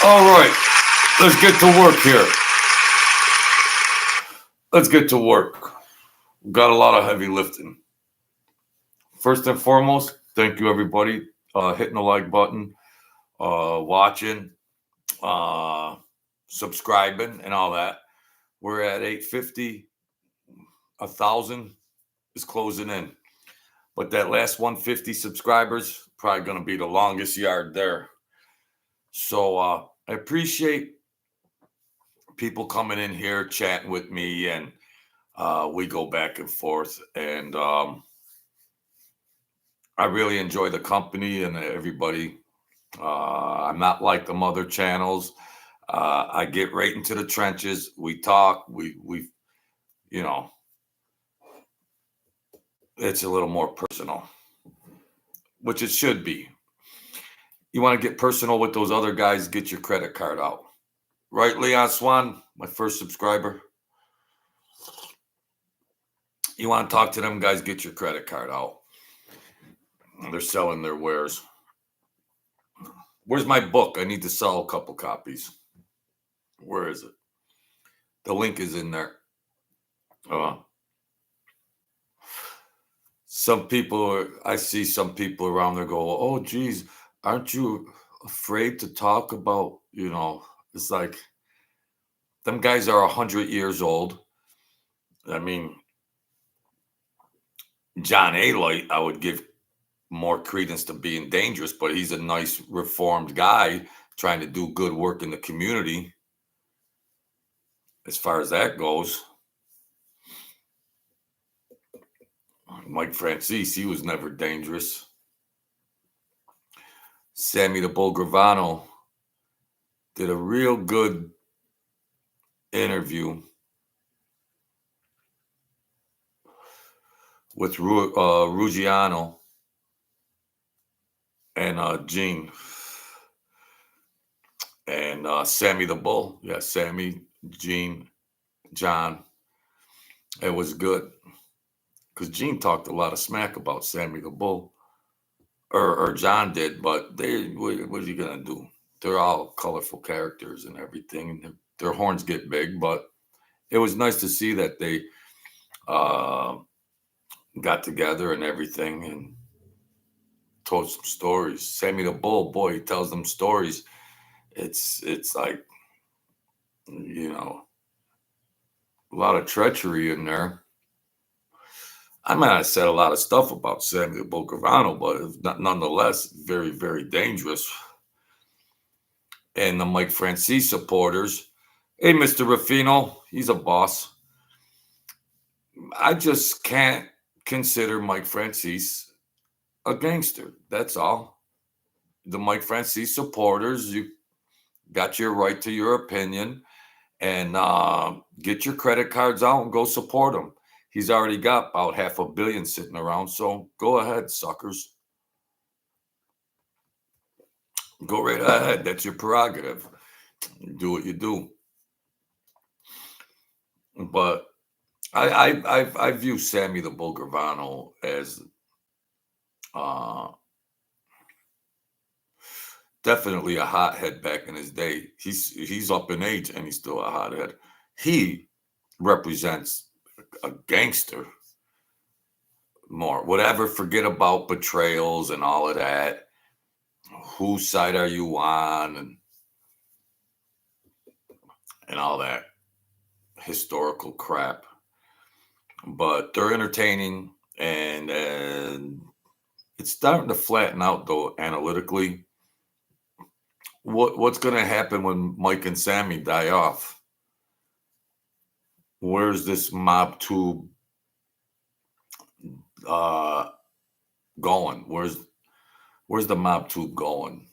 All right, let's get to work here. Let's get to work. We've got a lot of heavy lifting. First and foremost, thank you everybody hitting the like button, watching, uh, subscribing, and all that. We're at 850. 1,000 is closing in, but that last 150 subscribers probably going to be the longest yard there. So I appreciate people coming in here chatting with me, and we go back and forth, and I really enjoy the company and everybody. I'm not like the other channels. I get right into the trenches. We talk. We you know it's a little more personal, which it should be. You want to get personal with those other guys? Get your credit card out, right, Leon Swan, my first subscriber. You want to talk to them guys? Get your credit card out. They're selling their wares. Where's my book? I need to sell a couple copies. Where is it? The link is in there. Some people, I see some people around there go, oh, geez, aren't you afraid to talk about, it's like them guys are 100 years old. I mean, John A. Light, I would give more credence to being dangerous, but he's a nice reformed guy trying to do good work in the community as far as that goes. Mike Francis, he was never dangerous. Sammy the Bull Gravano did a real good interview with Ruggiano and Gene and Sammy the Bull. Yeah, Sammy, Gene, John. It was good because Gene talked a lot of smack about Sammy the Bull, or John did, but what are you gonna do? They're all colorful characters and everything, and their horns get big. But it was nice to see that they got together and everything and told some stories. Sammy the Bull, boy, he tells them stories. It's like, a lot of treachery in there. I might have said a lot of stuff about Sammy the Bull Gravano, but nonetheless, very, very dangerous. And the Mike Francis supporters, hey, Mr. Ruffino, he's a boss. I just can't consider Mike Francis a gangster. That's all. The Mike Francis supporters, you got your right to your opinion, and get your credit cards out and go support him. He's already got about $500 million sitting around, so go ahead, suckers. Go right ahead. That's your prerogative. Do what you do. But I view Sammy the Bull Gravano as definitely a hothead back in his day. He's up in age and he's still a hothead. He represents a gangster more. Whatever, forget about betrayals and all of that. Whose side are you on and all that historical crap. But they're entertaining, and it's starting to flatten out though analytically. What's going to happen when Mike and Sammy die off? Where's this mob tube going? Where's the mob tube going?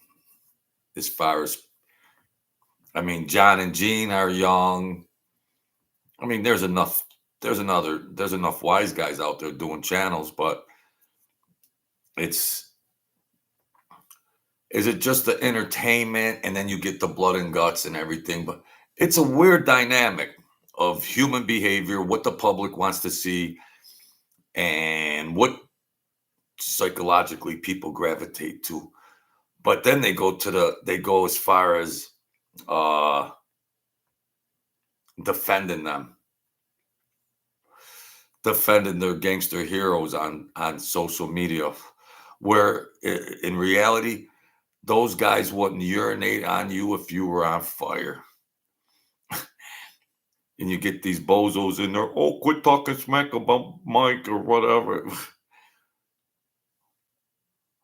As far as, I mean, John and Gene are young. I mean, there's enough wise guys out there doing channels, but is it just the entertainment and then you get the blood and guts and everything? But it's a weird dynamic of human behavior, what the public wants to see, and what psychologically people gravitate to. But then they go as far as uh, defending them, defending their gangster heroes on social media, where in reality, those guys wouldn't urinate on you if you were on fire. And you get these bozos in there, oh, quit talking smack about Mike or whatever.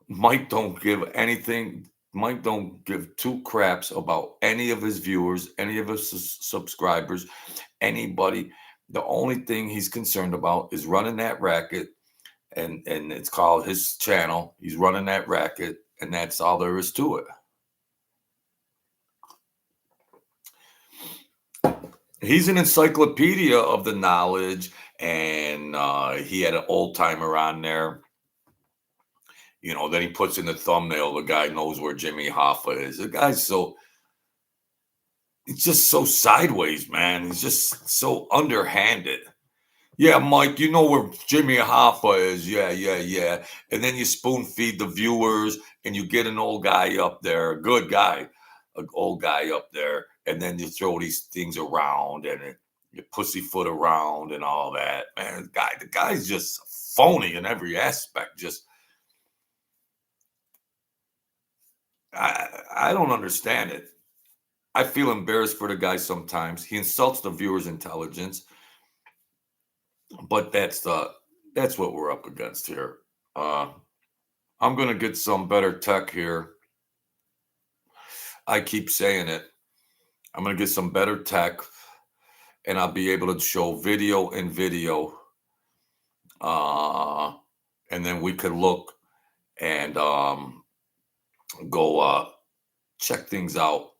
Mike don't give anything. Mike don't give two craps about any of his viewers, any of his subscribers, anybody. The only thing he's concerned about is running that racket, and it's called his channel. He's running that racket, and that's all there is to it. He's an encyclopedia of the knowledge, and he had an old timer on there. Then he puts in the thumbnail, the guy knows where Jimmy Hoffa is. The guy's it's just so sideways, man. He's just so underhanded. Yeah, Mike, you know where Jimmy Hoffa is. Yeah, yeah, yeah. And then you spoon feed the viewers and you get an old guy up there, a good guy, an old guy up there. And then you throw these things around and you pussyfoot around and all that. Man, the guy's just phony in every aspect. I don't understand it. I feel embarrassed for the guy sometimes. He insults the viewer's intelligence, but that's what we're up against here. I'm gonna get some better tech here. I keep saying it. I'm gonna get some better tech, and I'll be able to show video and video, and then we could look and go check things out.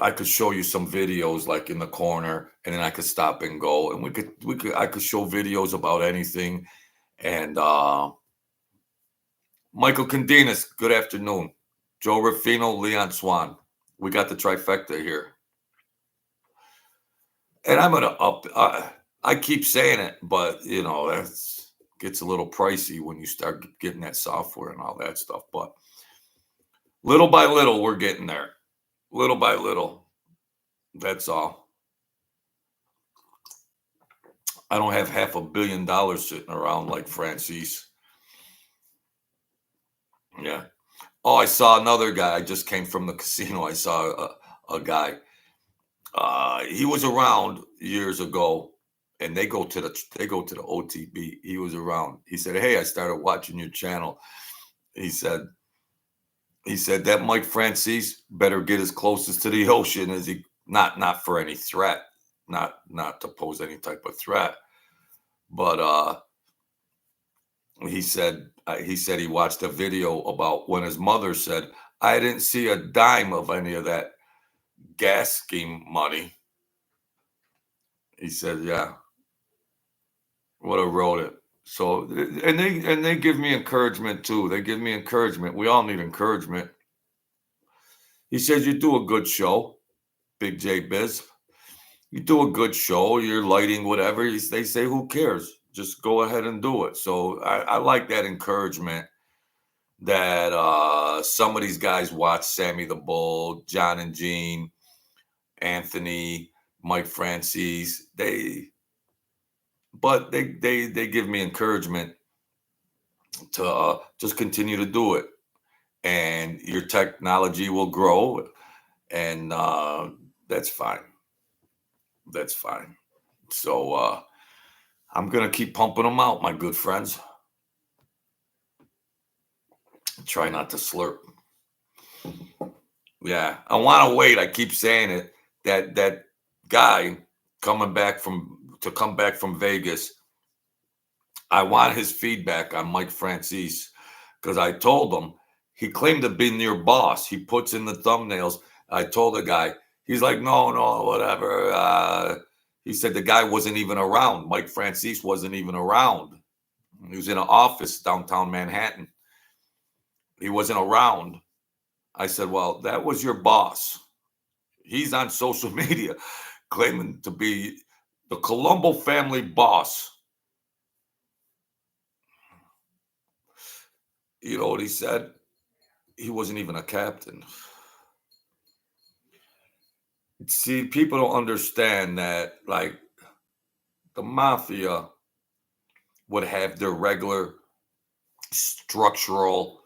I could show you some videos like in the corner, and then I could stop and go, and I could show videos about anything. And Michael Candinas, good afternoon. Joe Ruffino, Leon Swan. We got the trifecta here. And I'm gonna up. I keep saying it, but that gets a little pricey when you start getting that software and all that stuff. But little by little, we're getting there. Little by little. That's all. I don't have $500 million sitting around like Francis. Yeah. Oh, I saw another guy. I just came from the casino. I saw a guy. He was around years ago, and they go to the OTB. He was around. He said, "Hey, I started watching your channel." He said that Mike Francis better get as closest to the ocean as he not for any threat, not to pose any type of threat, but he said he watched a video about when his mother said, "I didn't see a dime of any of that gas scheme money." He said, "Yeah, would have wrote it." So, and they give me encouragement too. They give me encouragement. We all need encouragement. He says, "You do a good show, Big J Biz. You do a good show. You're lighting whatever." They say, "Who cares? Just go ahead and do it." So I like that encouragement that some of these guys watch Sammy the Bull, John and Gene, Anthony, Mike Francis. They give me encouragement to just continue to do it, and your technology will grow, and that's fine. That's fine. So I'm gonna keep pumping them out, my good friends. Try not to slurp. Yeah, I want to wait. I keep saying it. That guy come back from Vegas. I want his feedback on Mike Francis because I told him he claimed to be near boss. He puts in the thumbnails. I told the guy, he's like, no, whatever. He said the guy wasn't even around. Mike Francis wasn't even around. He was in an office downtown Manhattan. He wasn't around. I said, well, that was your boss. He's on social media claiming to be the Colombo family boss. You know what he said? he wasn't even a captain. See, people don't understand that, like, the mafia would have their regular structural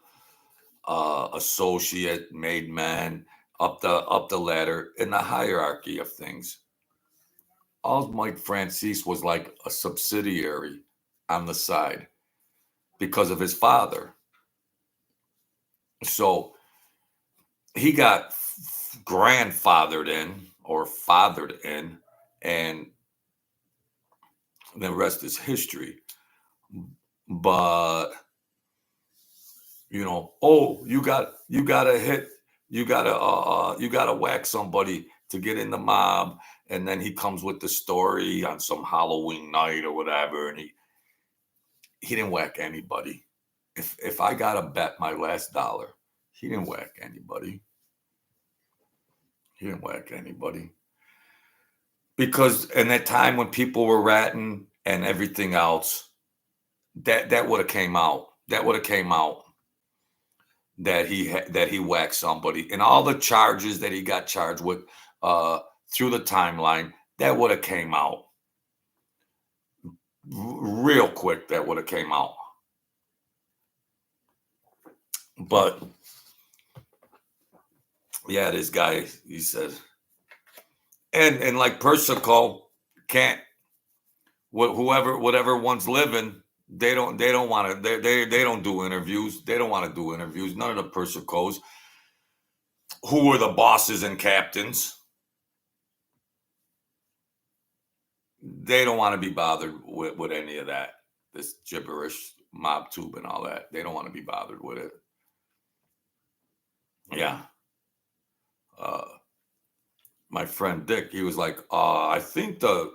associate, made man, up the ladder in the hierarchy of things. All Mike Francis was like a subsidiary on the side because of his father. So he got grandfathered in or fathered in, and the rest is history. But oh, you gotta whack somebody to get in the mob, and then he comes with the story on some Halloween night or whatever, and he didn't whack anybody. If I gotta bet my last dollar, he didn't whack anybody. He didn't whack anybody. Because in that time when people were ratting and everything else, that would have came out. That would have came out that he whacked somebody, and all the charges that he got charged with through the timeline, that would have came out real quick. That would have came out. But yeah, this guy, he said, and like Persico can't, whatever one's living, they don't want to, they don't do interviews. They don't want to do interviews. None of the Persicos, who were the bosses and captains, they don't want to be bothered with any of that. This gibberish, mob tube, and all that. They don't want to be bothered with it. Yeah. My friend Dick, he was like, I think the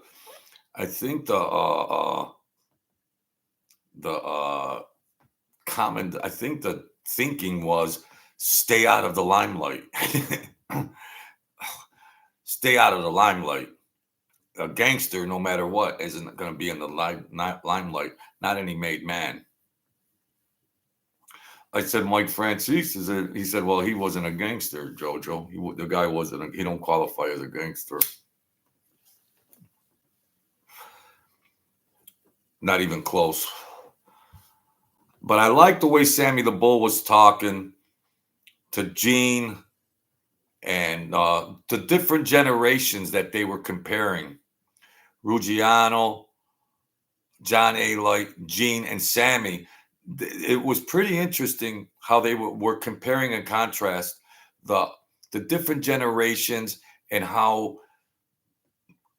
common, I think the thinking was stay out of the limelight. Stay out of the limelight. A gangster, no matter what, isn't going to be in the limelight. Not any made man. I said, Mike Francis, he said, well, he wasn't a gangster, Jojo. The guy wasn't. He don't qualify as a gangster. Not even close. But I like the way Sammy the Bull was talking to Gene and the different generations that they were comparing. Ruggiano, John A. Light, Gene, and Sammy. It was pretty interesting how they were comparing and contrast the different generations and how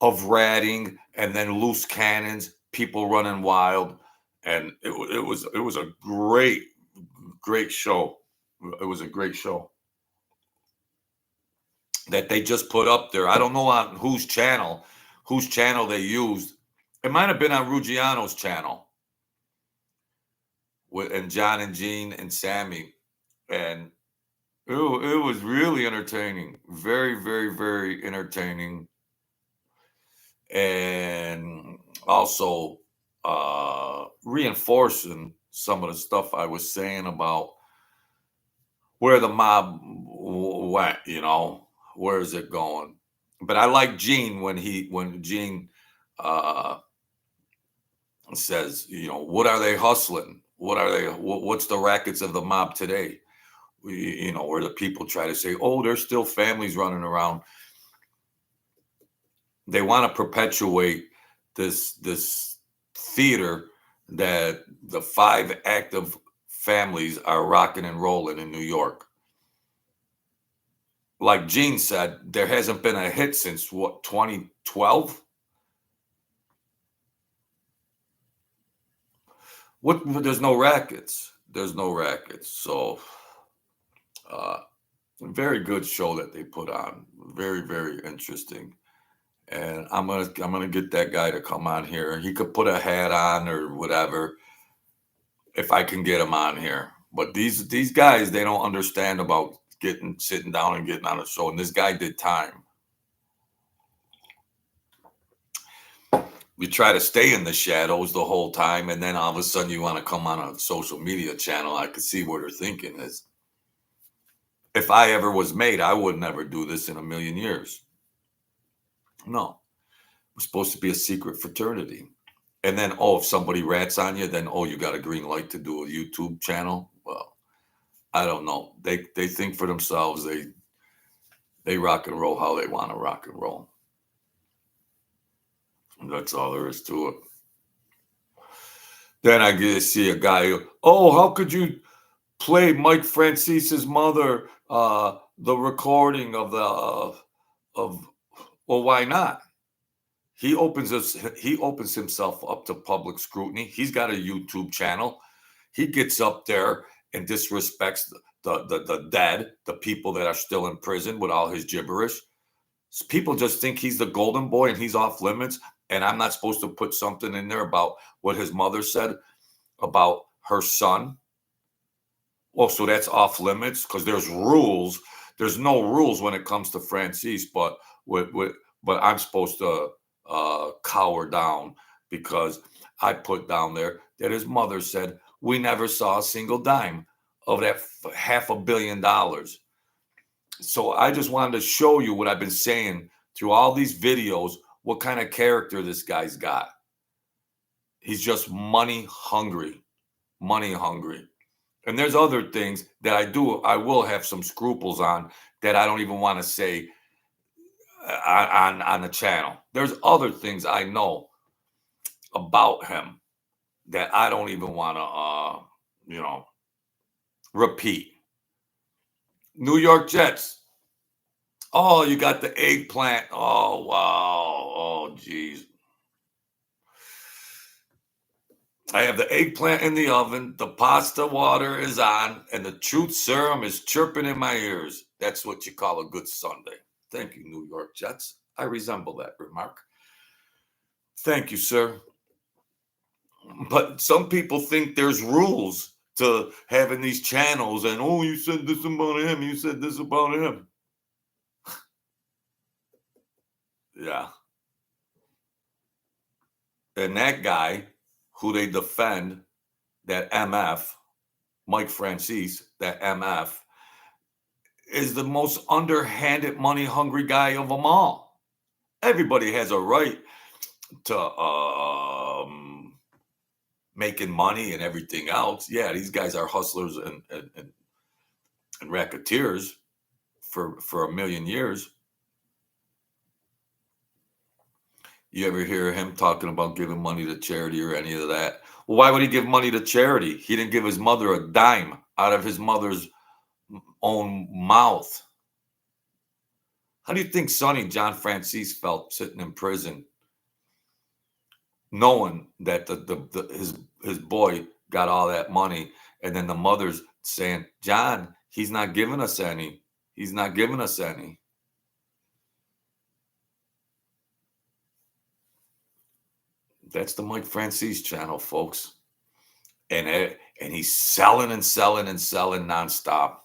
of ratting and then loose cannons, people running wild, and it was a great show. It was a great show that they just put up there. I don't know on whose channel they used. It might have been on Ruggiano's channel. And John and Gene and Sammy, and it was really entertaining, very, very, very entertaining, and also reinforcing some of the stuff I was saying about where the mob went. Where is it going? But I like Gene when Gene says, what are they hustling? What's the rackets of the mob today? Where the people try to say, oh, there's still families running around. They want to perpetuate this theater that the 5 active families are rocking and rolling in New York. Like Gene said, there hasn't been a hit since 2012? There's no rackets. So very good show that they put on. Very, very interesting. And I'm gonna get that guy to come on here. He could put a hat on or whatever if I can get him on here. But these guys, they don't understand about sitting down and getting on a show. And this guy did time. We try to stay in the shadows the whole time, and then all of a sudden you want to come on a social media channel. I could see where their thinking is. If I ever was made, I would never do this in a million years. No, we're supposed to be a secret fraternity. And then, oh, if somebody rats on you, then, oh, you got a green light to do a YouTube channel. Well, I don't know. They think for themselves. They rock and roll how they want to rock and roll. And that's all there is to it. Then I get to see a guy. Oh, how could you play Mike Francis's mother the recording of the of? Well, why not? He opens himself up to public scrutiny. He's got a YouTube channel. He gets up there and disrespects the dead, the people that are still in prison with all his gibberish. People just think he's the golden boy and he's off limits. And I'm not supposed to put something in there about what his mother said about her son. Well, so that's off limits because there's rules. There's no rules when it comes to Francis, but I'm supposed to cower down because I put down there that his mother said we never saw a single dime of that $500 million. So I just wanted to show you what I've been saying through all these videos, what kind of character this guy's got. He's just money hungry. And there's other things that I will have some scruples on that I don't even want to say on the channel. There's other things I know about him that I don't even want to, repeat. New York Jets. Oh, you got the eggplant. Oh, wow. Oh, geez. I have the eggplant in the oven. The pasta water is on, and the truth serum is chirping in my ears. That's what you call a good Sunday. Thank you, New York Jets. I resemble that remark. Thank you, sir. But some people think there's rules to having these channels, and oh, you said this about him. You said this about him. Yeah. And that guy who they defend, that MF, Mike Francis, that MF, is the most underhanded, money hungry guy of them all. Everybody has a right to making money and everything else. Yeah, these guys are hustlers and racketeers for a million years. You ever hear him talking about giving money to charity or any of that? Well, why would he give money to charity? He didn't give his mother a dime out of his mother's own mouth. How do you think Sonny John Francis felt sitting in prison, knowing that his boy got all that money, and then the mother's saying, "John, he's not giving us any. He's not giving us any." That's the Mike Francis channel, folks. And he's selling and selling and selling nonstop.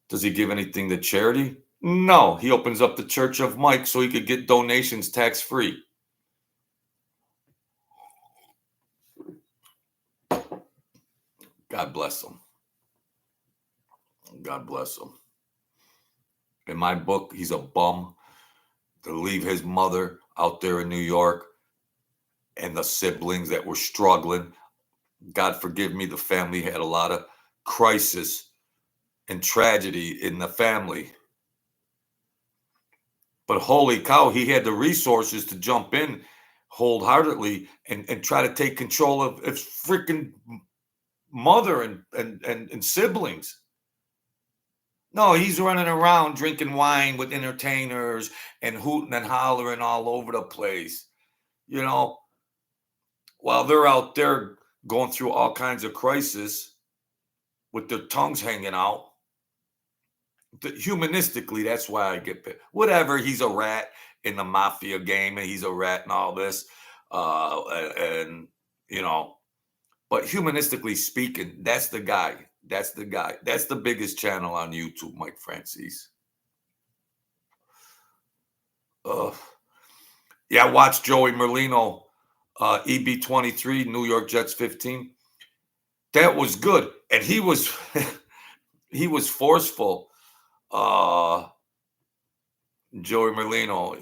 Does he give anything to charity? No. He opens up the Church of Mike so he could get donations tax-free. God bless him. God bless him. In my book, he's a bum to leave his mother out there in New York and the siblings that were struggling. God forgive me, the family had a lot of crisis and tragedy in the family. But holy cow, he had the resources to jump in wholeheartedly and try to take control of his freaking mother and siblings. No, he's running around drinking wine with entertainers and hooting and hollering all over the place, while they're out there going through all kinds of crisis with their tongues hanging out. Humanistically, that's why I get pissed. Whatever, he's a rat in the mafia game, and he's a rat and all this, but humanistically speaking, that's the guy. That's the biggest channel on YouTube, Mike Francis. Yeah, watch Joey Merlino, EB23, New York Jets 15. That was good, and he was he was forceful. Uh, Joey Merlino,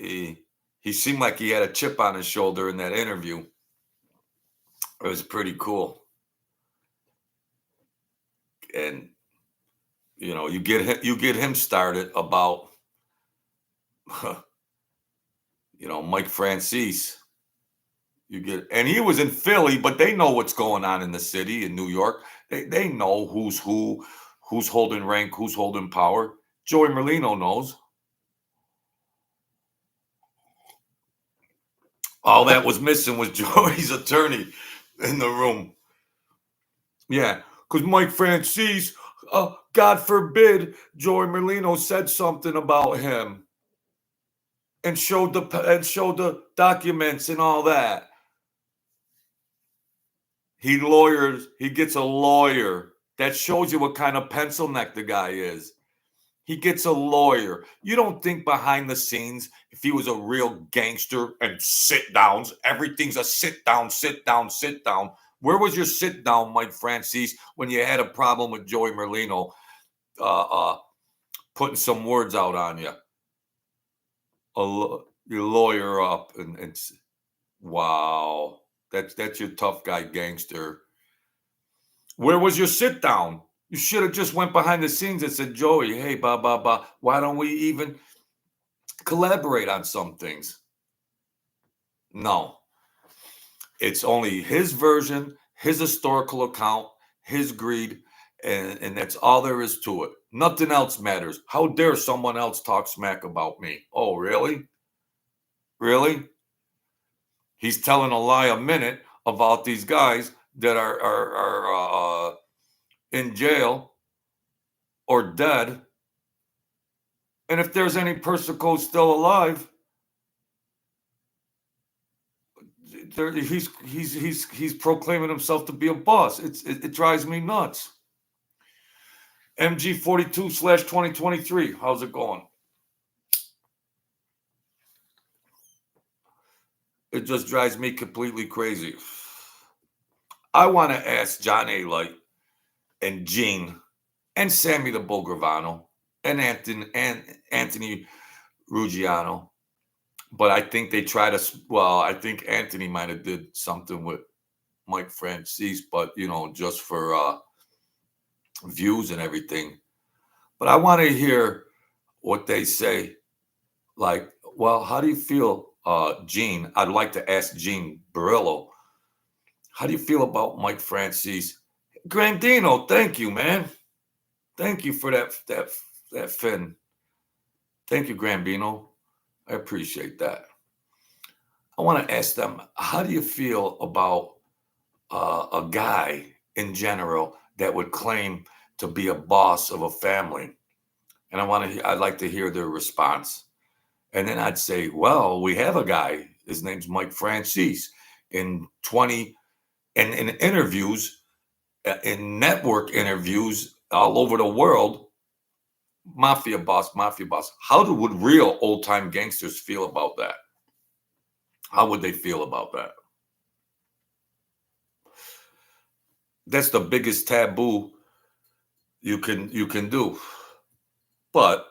he seemed like he had a chip on his shoulder in that interview. It was pretty cool. And you get him started about Mike Francis. And he was in Philly, but they know what's going on in the city in New York. They know who's who, who's holding rank, who's holding power. Joey Merlino knows. All that was missing was Joey's attorney in the room. Yeah, because Mike Francis, God forbid, Joey Merlino said something about him and showed the documents and all that. He gets a lawyer. That shows you what kind of pencil neck the guy is. He gets a lawyer. You don't think behind the scenes, if he was a real gangster and sit downs, everything's a sit down, sit down, sit down. Where was your sit down, Mike Francis, when you had a problem with Joey Merlino putting some words out on you? Your lawyer up and wow, that's your tough guy gangster. Where was your sit down? You should have just went behind the scenes and said, Joey, hey, why don't we even collaborate on some things? No. It's only his version, his historical account, his greed, and that's all there is to it. Nothing else matters. How dare someone else talk smack about me? Oh, really? Really? He's telling a lie a minute about these guys that are in jail or dead. And if there's any Persico still alive, he's proclaiming himself to be a boss. It drives me nuts. MG42/2023. How's it going? It just drives me completely crazy. I want to ask John A. Light and Gene and Sammy the Bull Gravano and Anthony Ruggiano. But I think they try to. Well, I think Anthony might have did something with Mike Francis, but just for views and everything. But I want to hear what they say. Like, well, how do you feel, Gene? I'd like to ask Gene Barillo. How do you feel about Mike Francis? Grandino, thank you, man. Thank you for that fin. Thank you, Grambino. I appreciate that. I want to ask them, how do you feel about a guy in general that would claim to be a boss of a family? And I'd like to hear their response. And then I'd say, well, we have a guy. His name's Mike Francis. In interviews, in network interviews all over the world, mafia boss. How would real old time gangsters feel about that? How would they feel about that? That's the biggest taboo you can do. But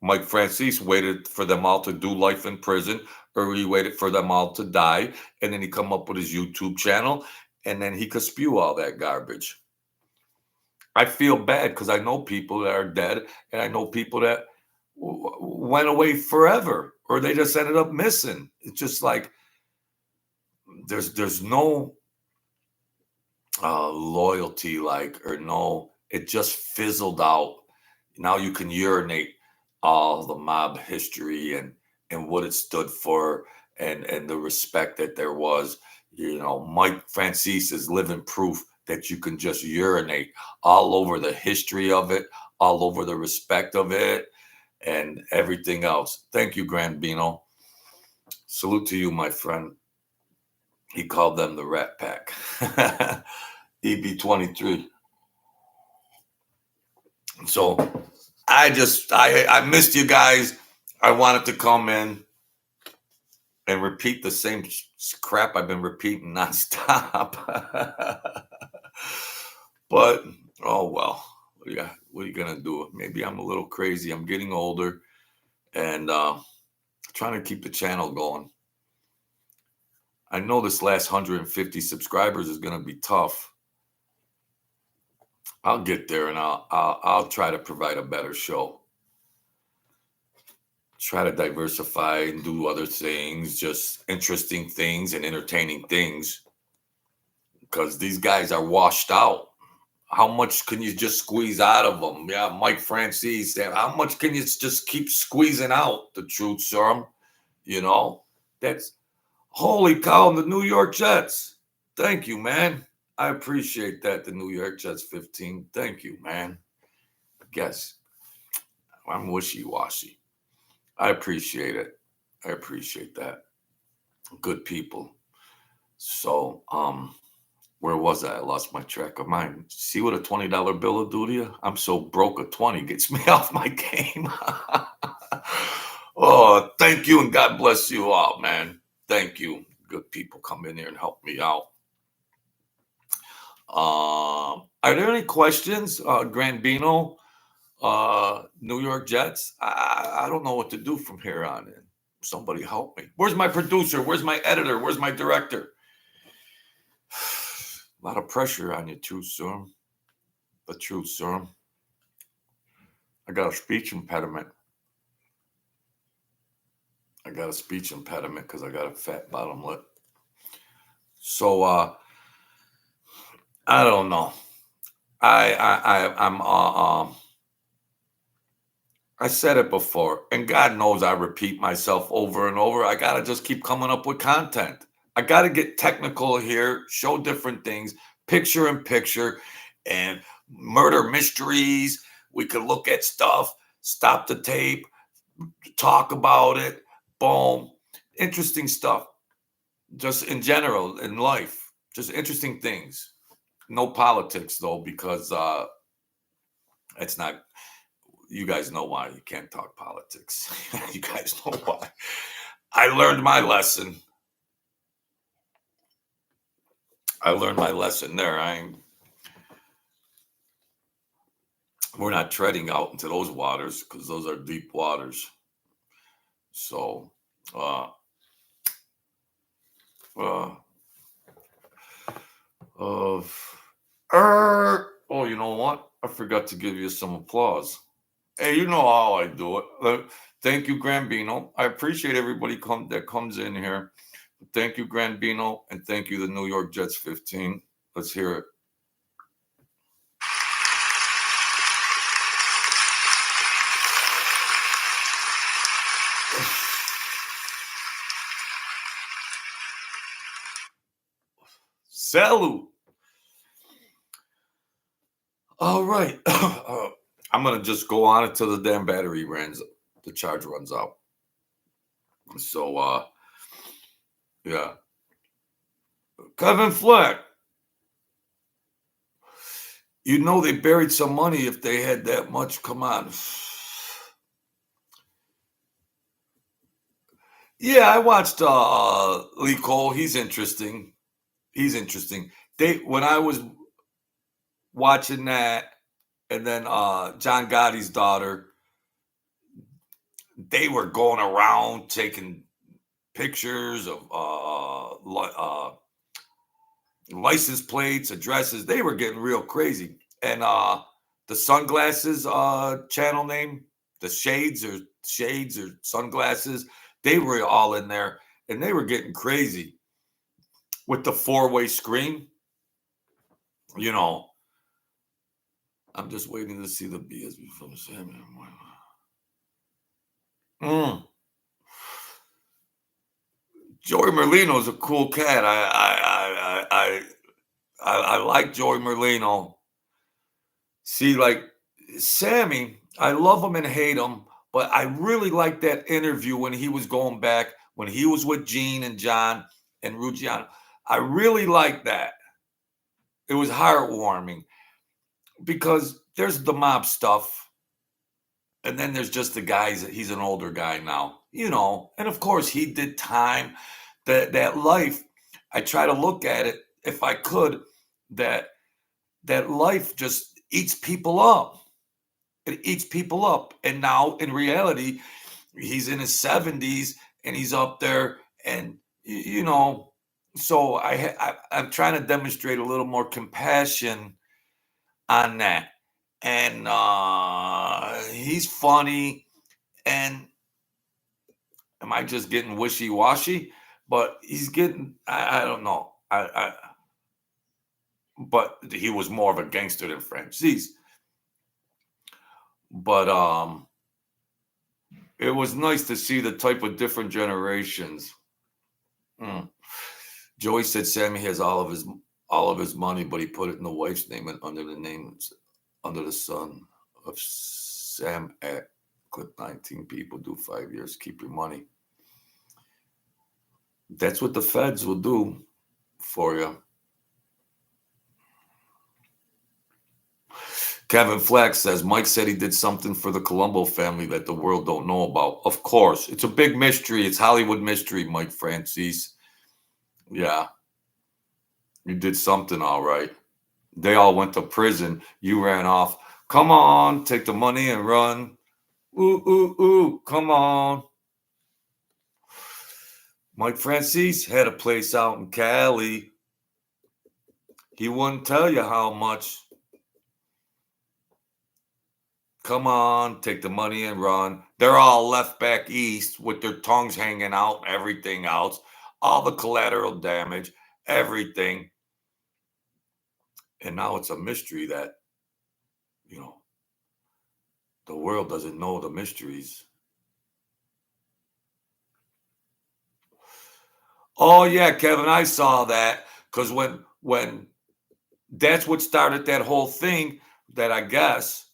Mike Francis waited for them all to do life in prison, or he waited for them all to die, and then he come up with his YouTube channel, and then he could spew all that garbage. I feel bad because I know people that are dead, and I know people that went away forever, or they just ended up missing. It's just like there's no loyalty, it just fizzled out. Now you can urinate all the mob history and what it stood for and the respect that there was. Mike Francis is living proof that you can just urinate all over the history of it, all over the respect of it, and everything else. Thank you, Grandbino. Salute to you, my friend. He called them the Rat Pack. EB23. So I missed you guys. I wanted to come in and repeat the same crap I've been repeating nonstop. But oh well, what are you gonna maybe I'm a little crazy. I'm getting older and trying to keep the channel going. I know this last 150 subscribers is going to be tough. I'll get there, and I'll try to provide a better show. Try to diversify and do other things, just interesting things and entertaining things, because these guys are washed out. How much can you just squeeze out of them? Yeah, Mike Francis, how much can you just keep squeezing out the truth serum? You know, that's holy cow, the New York Jets. Thank you, man. I appreciate that. The New York Jets 15. Thank you, man. Guess I'm wishy-washy. I appreciate it. I appreciate that. Good people. So, where was I? I lost my track of mind. See what a $20 bill will do to you? I'm so broke, a 20 gets me off my game. Oh, thank you, and God bless you all, man. Thank you. Good people come in here and help me out. Are there any questions, Grandino, New York Jets? I don't know what to do from here on in. Somebody help me. Where's my producer? Where's my editor? Where's my director? A lot of pressure on you, Truth Serum. The Truth Serum. I got a speech impediment. Because I got a fat bottom lip. So I don't know. I said it before, and God knows I repeat myself over and over. I gotta just keep coming up with content. I gotta get technical here, show different things, picture in picture, and murder mysteries. We could look at stuff, stop the tape, talk about it. Boom. Interesting stuff. Just in general, in life. Just interesting things. No politics, though, because it's not... You guys know why you can't talk politics. You guys know why. I learned my lesson. There. We're not treading out into those waters, because those are deep waters. So, oh, you know what? I forgot to give you some applause. Hey, you know how I do it. Thank you, Grambino. I appreciate everybody that comes in here. Thank you, Grambino, and thank you, the New York Jets 15. Let's hear it. Salute. All right. I'm going to just go on until the damn battery the charge runs out. So, yeah. Kevin Fleck. You know they buried some money if they had that much. Come on. Yeah, I watched Lee Cole. He's interesting. When I was watching that, and then John Gotti's daughter, they were going around taking pictures of license plates, addresses. They were getting real crazy. And the sunglasses channel name, the shades or sunglasses, they were all in there, and they were getting crazy with the 4-way screen. You know, I'm just waiting to see the BS from Sammy. Joey Merlino's a cool cat. I like Joey Merlino. See, like Sammy, I love him and hate him, but I really like that interview when he was going back, when he was with Gene and John and Ruggiano. I really like that. It was heartwarming, because there's the mob stuff, and then there's just the guys. He's an older guy now, and of course he did time. That life, I try to look at it, if I could, that life just eats people up. It eats people up. And now, in reality, he's in his 70s and he's up there. And, so I'm trying to demonstrate a little more compassion on that. And he's funny. And am I just getting wishy-washy? But he's getting, I don't know. But he was more of a gangster than Francis. But it was nice to see the type of different generations. Joey said Sammy has all of his money, but he put it in the wife's name and under the names under the son of Sam at clip 19 people do 5 years. Keep your money. That's what the feds will do for you. Kevin Flack says Mike said he did something for the Colombo family that the world don't know about. Of course, it's a big mystery. It's Hollywood mystery, Mike Francis. Yeah, you did something all right. They all went to prison. You ran off. Come on, take the money and run. Ooh, ooh, ooh, come on. Mike Francis had a place out in Cali. He wouldn't tell you how much. Come on, take the money and run. They're all left back east with their tongues hanging out, everything else, all the collateral damage, everything. And now it's a mystery that, the world doesn't know the mysteries. Oh yeah, Kevin, I saw that because when that's what started that whole thing that I guess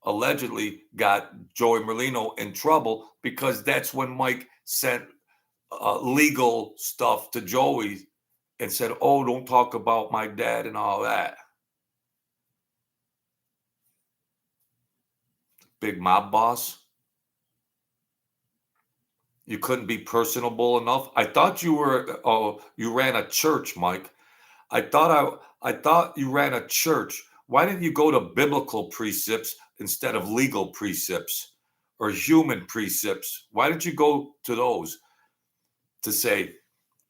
allegedly got Joey Merlino in trouble because that's when Mike sent legal stuff to Joey and said, "Oh, don't talk about my dad and all that." Big mob boss. You couldn't be personable enough. I thought you were. Oh, you ran a church, Mike. I thought you ran a church. Why didn't you go to biblical precepts instead of legal precepts or human precepts? Why didn't you go to those to say,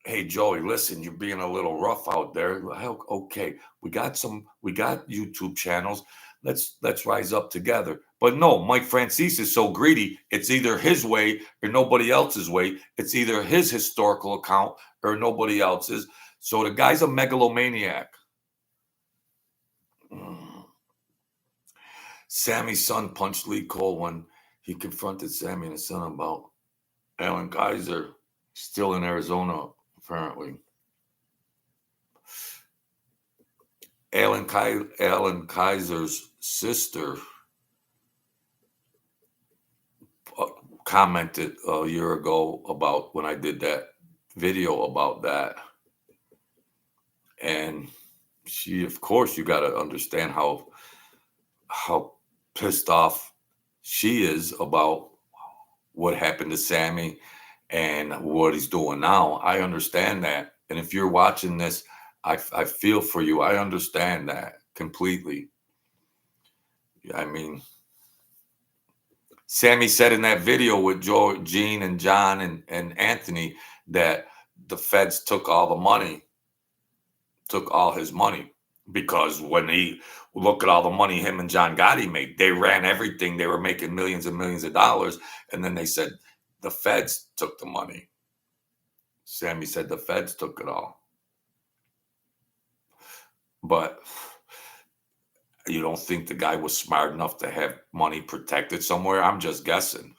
"Hey Joey, listen, you're being a little rough out there. Okay, we got YouTube channels. Let's rise up together." But no, Mike Francis is so greedy. It's either his way or nobody else's way. It's either his historical account or nobody else's. So the guy's a megalomaniac. Sammy's son punched Lee Cole when he confronted Sammy and his son about Alan Kaiser, still in Arizona, apparently. Alan Kaiser's sister commented a year ago about when I did that video about that. And she, of course, you got to understand how pissed off she is about what happened to Sammy and what he's doing now. I understand that. And if you're watching this, I feel for you. I understand that completely. I mean, Sammy said in that video with Gene and John and Anthony that the feds took all the money, took all his money. Because when he look at all the money him and John Gotti made, they ran everything. They were making millions and millions of dollars. And then they said the feds took the money. Sammy said the feds took it all. But you don't think the guy was smart enough to have money protected somewhere? I'm just guessing.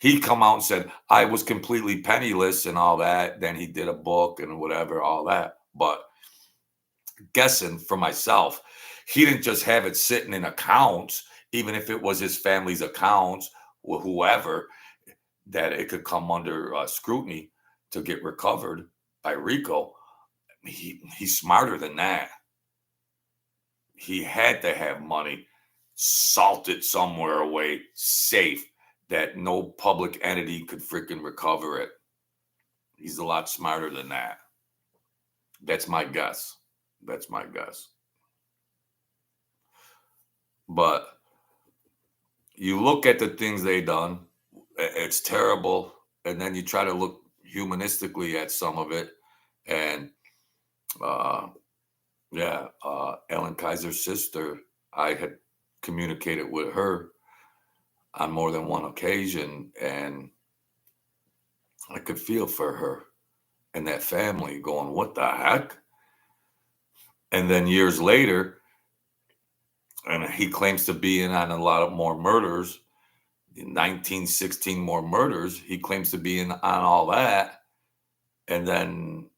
He come out and said, I was completely penniless and all that. Then he did a book and whatever, all that. But guessing for myself, he didn't just have it sitting in accounts, even if it was his family's accounts or whoever, that it could come under scrutiny to get recovered by RICO. He's smarter than that. He had to have money salted somewhere away, safe, that no public entity could freaking recover it. He's a lot smarter than that. That's my guess. But you look at the things they done, it's terrible. And then you try to look humanistically at some of it. And uh, yeah, Ellen Kaiser's sister, I had communicated with her on more than one occasion, and I could feel for her and that family going, what the heck? And then years later, and he claims to be in on a lot of more murders, 1916 more murders. He claims to be in on all that. And then,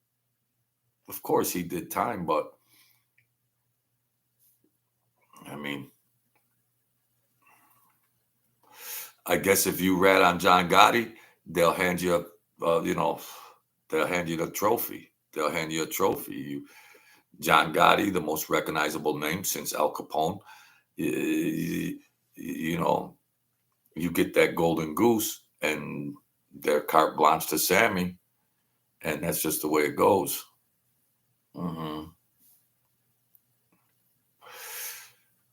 of course, he did time. But, I mean, I guess if you rat on John Gotti, they'll hand you, they'll hand you the trophy. They'll hand you a trophy. John Gotti, the most recognizable name since Al Capone, you know, you get that golden goose and their carte blanche to Sammy, and that's just the way it goes. Mm-hmm.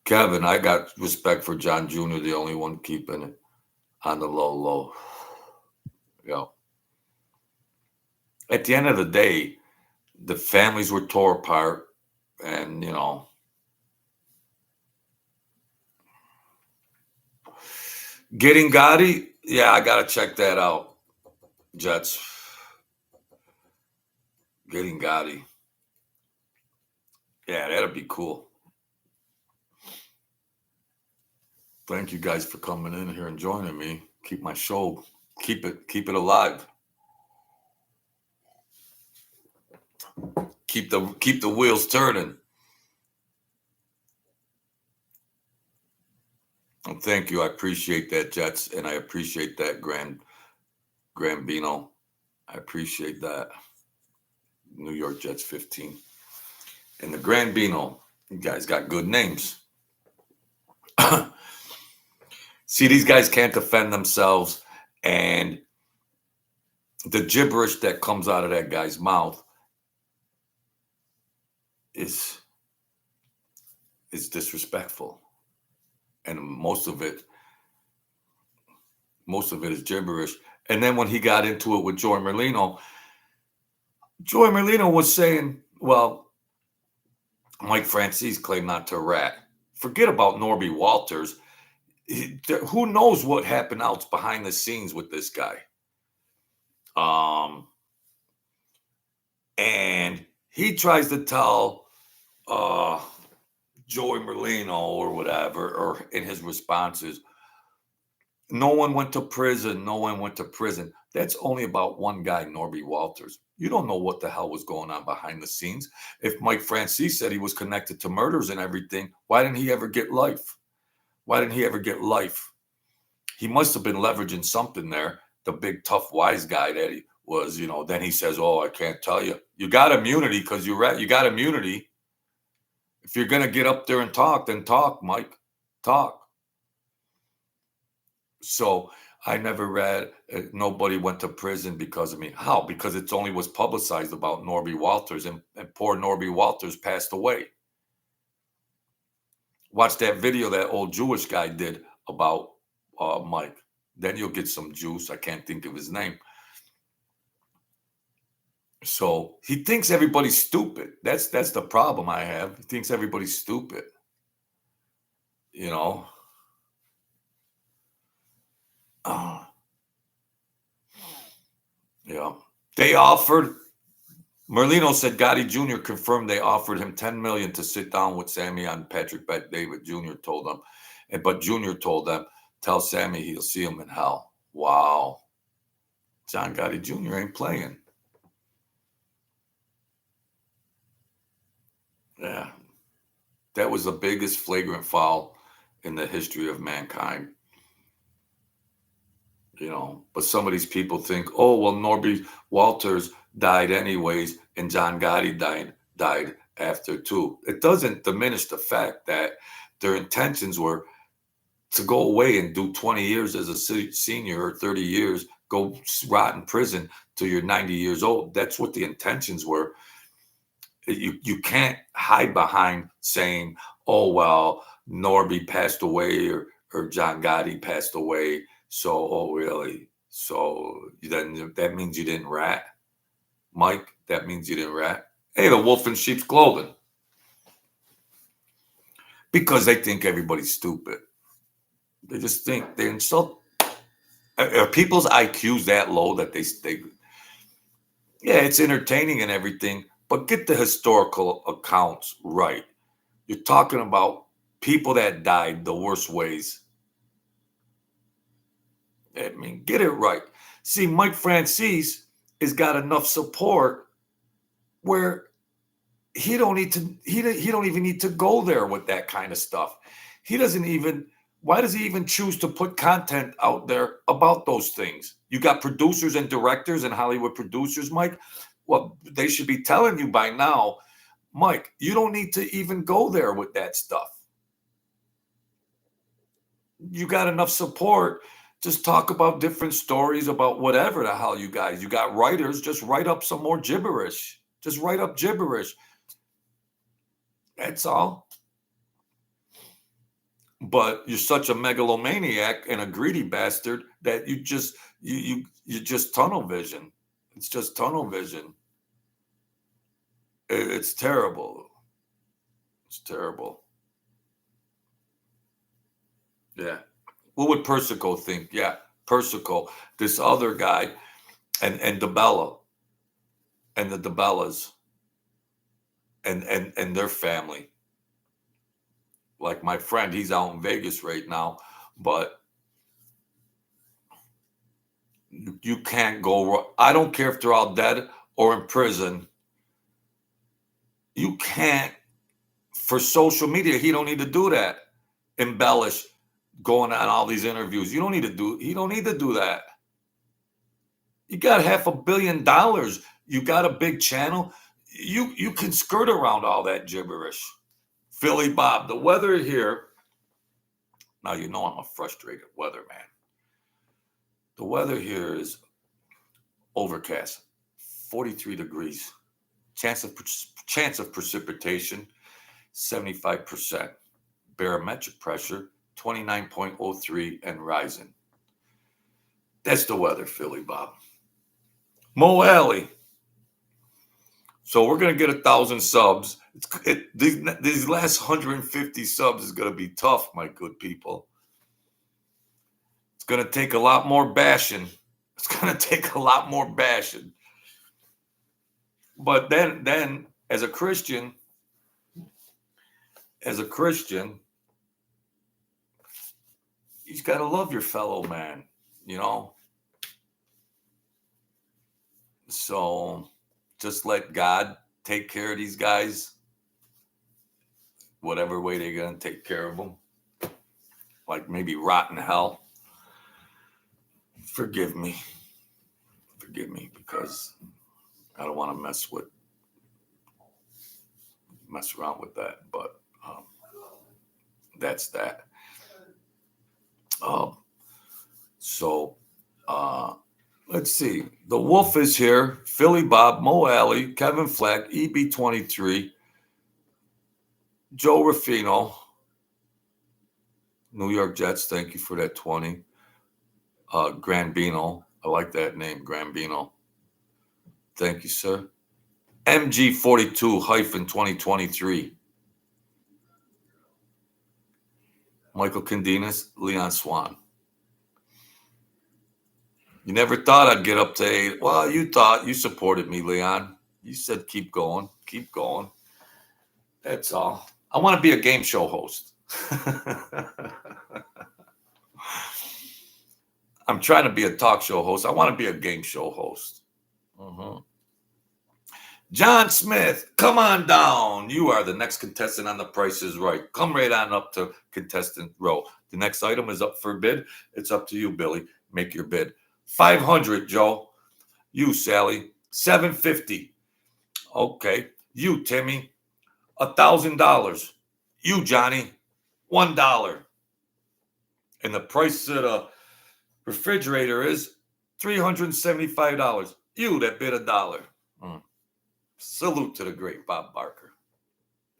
Kevin, I got respect for John Jr., the only one keeping it on the low. At the end of the day, the families were tore apart, and getting Gotti, yeah, I gotta check that out. Jets, getting Gotti, yeah, that'd be cool. Thank you guys for coming in here and joining me. Keep my show, keep it alive. Keep the wheels turning. And thank you. I appreciate that, Jets, and I appreciate that, Grambino. I appreciate that. New York Jets 15. And the Grambino, you guys got good names. See, these guys can't defend themselves, and the gibberish that comes out of that guy's mouth is disrespectful, and most of it is gibberish. And then when he got into it with Joy Merlino was saying, well, Mike Francis claimed not to rat. Forget about Norby Walters. Who knows what happened out behind the scenes with this guy? And he tries to tell Joey Merlino or whatever, or in his responses, no one went to prison. No one went to prison. That's only about one guy, Norby Walters. You don't know what the hell was going on behind the scenes. If Mike Francis said he was connected to murders and everything, why didn't he ever get life? Why didn't he ever get life? He must have been leveraging something there. The big, tough, wise guy that he was, then he says, oh, I can't tell you. You got immunity because you got immunity. If you're going to get up there and talk, then talk, Mike. Talk. So I never read nobody went to prison because of me. How? Because it only was publicized about Norby Walters, and poor Norby Walters passed away. Watch that video that old Jewish guy did about Mike. Then you'll get some juice. I can't think of his name. So he thinks everybody's stupid. That's the problem I have. He thinks everybody's stupid. Yeah. They offered. Merlino said Gotti Jr. confirmed they offered him $10 million to sit down with Sammy on Patrick Bet David. Jr. told them, but Jr. told them, tell Sammy he'll see him in hell. Wow. John Gotti Jr. ain't playing. Yeah. That was the biggest flagrant foul in the history of mankind. But some of these people think, oh, well, Norby Walters died anyways, and John Gotti died after too. It doesn't diminish the fact that their intentions were to go away and do 20 years as a senior or 30 years, go rot in prison till you're 90 years old. That's what the intentions were. You can't hide behind saying, "Oh well, Norby passed away or John Gotti passed away." So, oh really? So then that means you didn't rat, Mike. That means you didn't rat. Hey, the wolf in sheep's clothing, because they think everybody's stupid. They just think they insult. Are people's IQs that low that they yeah, it's entertaining and everything, but get the historical accounts right. You're talking about people that died the worst ways. I mean, get it right. See, Mike Francis has got enough support where he don't need to. He don't even need to go there with that kind of stuff. He doesn't even. Why does he even choose to put content out there about those things? You got producers and directors and Hollywood producers, Mike. Well, they should be telling you by now, Mike, you don't need to even go there with that stuff. You got enough support. Just talk about different stories about whatever the hell you guys. You got writers, just write up some more gibberish. Just write up gibberish. That's all. But you're such a megalomaniac and a greedy bastard that you just tunnel vision. It's just tunnel vision. It's terrible. It's terrible. Yeah. What would Persico think? Yeah, Persico, this other guy, and DeBella, and the DeBellas, and their family. Like my friend, he's out in Vegas right now, but you can't go. I don't care if they're all dead or in prison. You can't, for social media. He don't need to do that. Embellish, going on all these interviews. You don't need to do. He don't need to do that. You got $500 million. You got a big channel. You can skirt around all that gibberish. Philly Bob, the weather here. Now you know I'm a frustrated weatherman. The weather here is overcast, 43 degrees. Chance of precipitation, 75%. Barometric pressure, 29.03 and rising. That's the weather, Philly Bob. Mo Alley. So we're gonna get 1,000 subs. These last 150 subs is gonna be tough, my good people. It's gonna take a lot more bashing. It's gonna take a lot more bashing. But then as a Christian, you just gotta love your fellow man, you know. So just let God take care of these guys, whatever way they're gonna take care of them. Like maybe rot in hell. Forgive me, because I don't want to mess around with that. But that's that. So let's see. The Wolf is here. Philly Bob, Mo Alley, Kevin Fleck, EB23, Joe Ruffino, New York Jets. Thank you for that 20. Grambino. I like that name, Grambino. Thank you, sir. MG42-2023. Michael Candinas, Leon Swan. You never thought I'd get up to 8. Well, you thought. You supported me, Leon. You said keep going. Keep going. That's all. I want to be a game show host. I'm trying to be a talk show host. I want to be a game show host. John Smith, come on down. You are the next contestant on The Price is Right. Come right on up to contestant row. The next item is up for bid. It's up to you, Billy. Make your bid. 500, Joe. You, Sally. 750. Okay. You, Timmy. $1,000. You, Johnny. $1. And the price of the refrigerator is $375. You that bid $1. Salute to the great Bob Barker.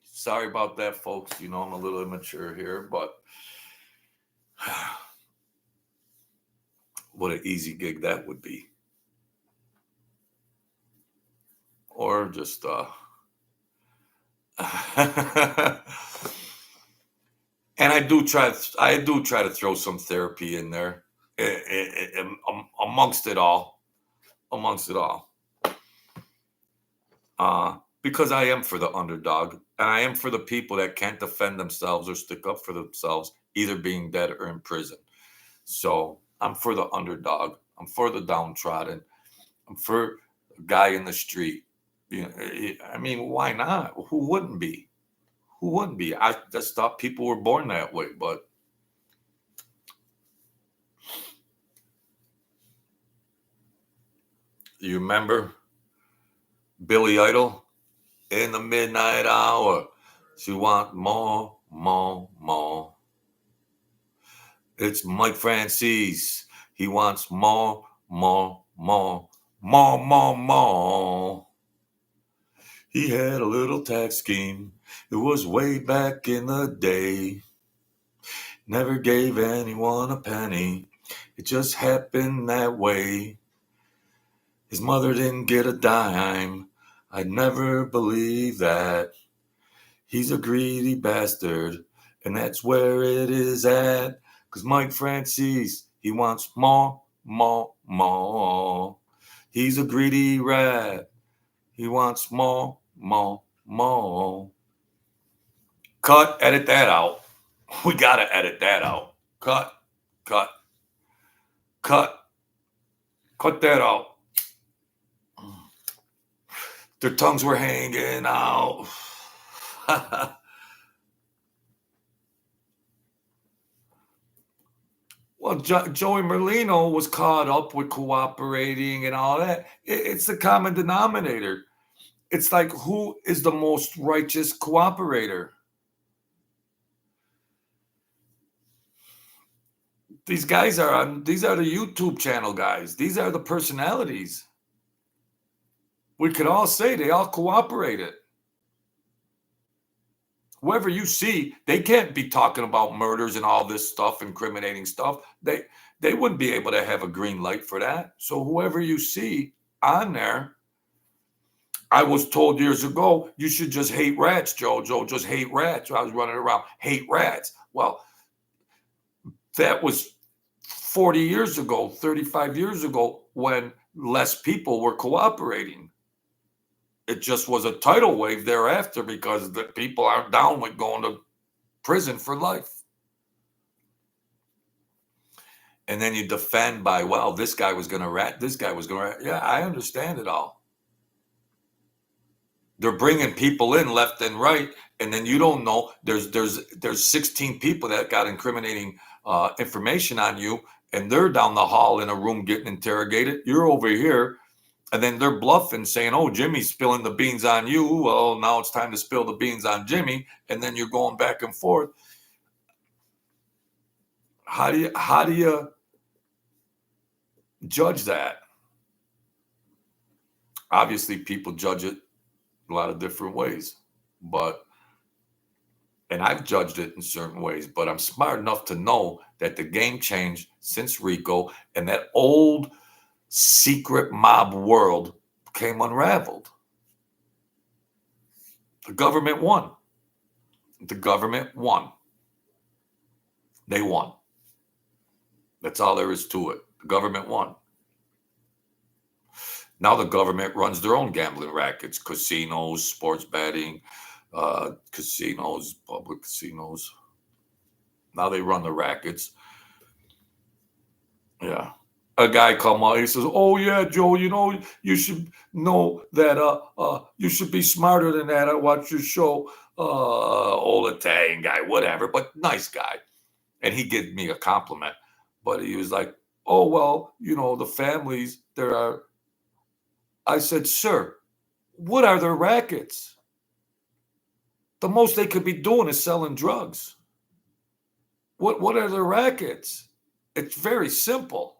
Sorry about that, folks. I'm a little immature here, but what an easy gig that would be. Or just and I do try to throw some therapy in there, amongst it all, because I am for the underdog, and I am for the people that can't defend themselves or stick up for themselves, either being dead or in prison. So I'm for the underdog. I'm for the downtrodden. I'm for a guy in the street. I mean, why not? Who wouldn't be? Who wouldn't be? I just thought people were born that way, but you remember Billy Idol? In the midnight hour, she want more, more, more. It's Mike Francis. He wants more, more, more, more, more, more. He had a little tax scheme. It was way back in the day. Never gave anyone a penny. It just happened that way. His mother didn't get a dime. I'd never believe that. He's a greedy bastard, and that's where it is at. 'Cause Mike Francis, he wants more, more, more. He's a greedy rat. He wants more, more, more. Cut, edit that out. We gotta edit that out. Cut, cut, cut, cut that out. Their tongues were hanging out. Well, Joey Merlino was caught up with cooperating and all that. It's the common denominator. It's like, who is the most righteous cooperator? These guys these are the YouTube channel guys. These are the personalities. We could all say they all cooperated. Whoever you see, they can't be talking about murders and all this stuff, incriminating stuff. They wouldn't be able to have a green light for that. So whoever you see on there, I was told years ago, you should just hate rats, Joe, just hate rats. I was running around, hate rats. Well, that was 40 years ago, 35 years ago, when less people were cooperating. It just was a tidal wave thereafter because the people aren't down with going to prison for life. And then you defend by, well, this guy was going to rat, this guy was going to rat. Yeah, I understand it all. They're bringing people in left and right, and then you don't know. There's 16 people that got incriminating information on you, and they're down the hall in a room getting interrogated. You're over here. And then they're bluffing, saying, oh, Jimmy's spilling the beans on you. Well, now it's time to spill the beans on Jimmy. And then you're going back and forth. How do you judge that? Obviously, people judge it a lot of different ways. And I've judged it in certain ways, but I'm smart enough to know that the game changed since Rico, and that old secret mob world became unraveled. The government won. The government won. They won. That's all there is to it. The government won. Now the government runs their own gambling rackets, casinos, sports betting, casinos, public casinos. Now they run the rackets. Yeah. A guy come out, he says, oh yeah, Joe, you should know that you should be smarter than that. I watch your show. Old Italian guy, whatever, but nice guy. And he gave me a compliment. But he was like, oh, well, the families, there are. I said, sir, what are their rackets? The most they could be doing is selling drugs. What are their rackets? It's very simple.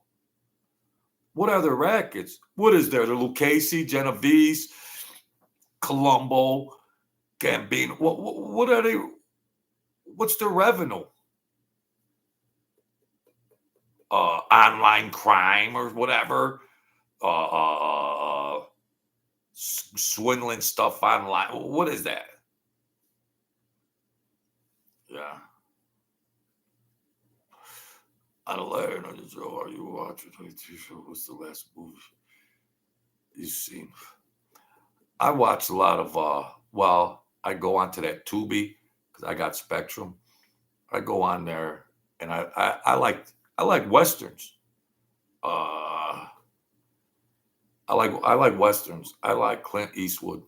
What are their rackets? What is there? The Lucchese, Genovese, Colombo, Gambino. What are they? What's their revenue? Online crime or whatever. Swindling stuff online. What is that? Yeah. On a letter, on the show, are you watching a TV show? What's the last movie you've seen? I watch a lot of I go onto that Tubi because I got Spectrum. I go on there and I like westerns. Uh I like westerns. I like Clint Eastwood.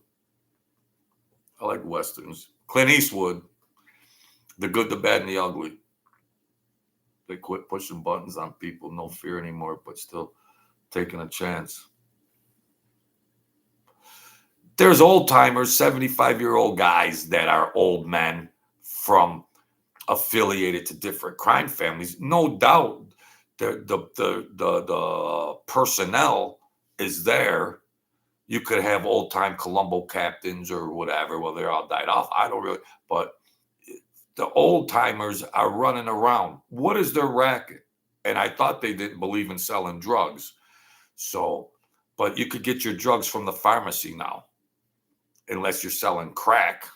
I like westerns. Clint Eastwood, the good, the bad, and the ugly. They quit pushing buttons on people, no fear anymore, but still taking a chance. There's old timers, 75-year-old guys that are old men from affiliated to different crime families. No doubt the personnel is there. You could have old time Colombo captains or whatever. Well, they're all died off. I don't really, but the old timers are running around. What is their racket? And I thought they didn't believe in selling drugs. So, but you could get your drugs from the pharmacy now, unless you're selling crack.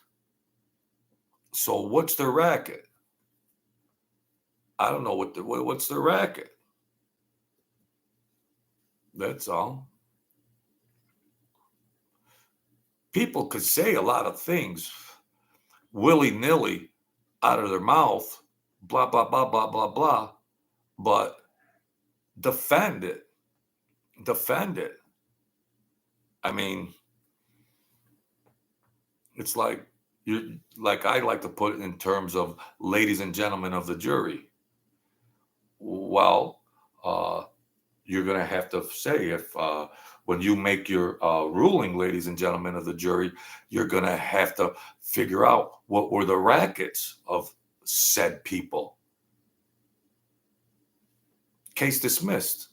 So what's their racket? I don't know what's their racket. That's all. People could say a lot of things willy-nilly out of their mouth, blah, blah, blah, blah, blah, blah, but defend it. Defend it. I mean, it's like I like to put it in terms of ladies and gentlemen of the jury. Well, you're going to have to say if when you make your ruling, ladies and gentlemen of the jury, you're going to have to figure out what were the rackets of said people. Case dismissed.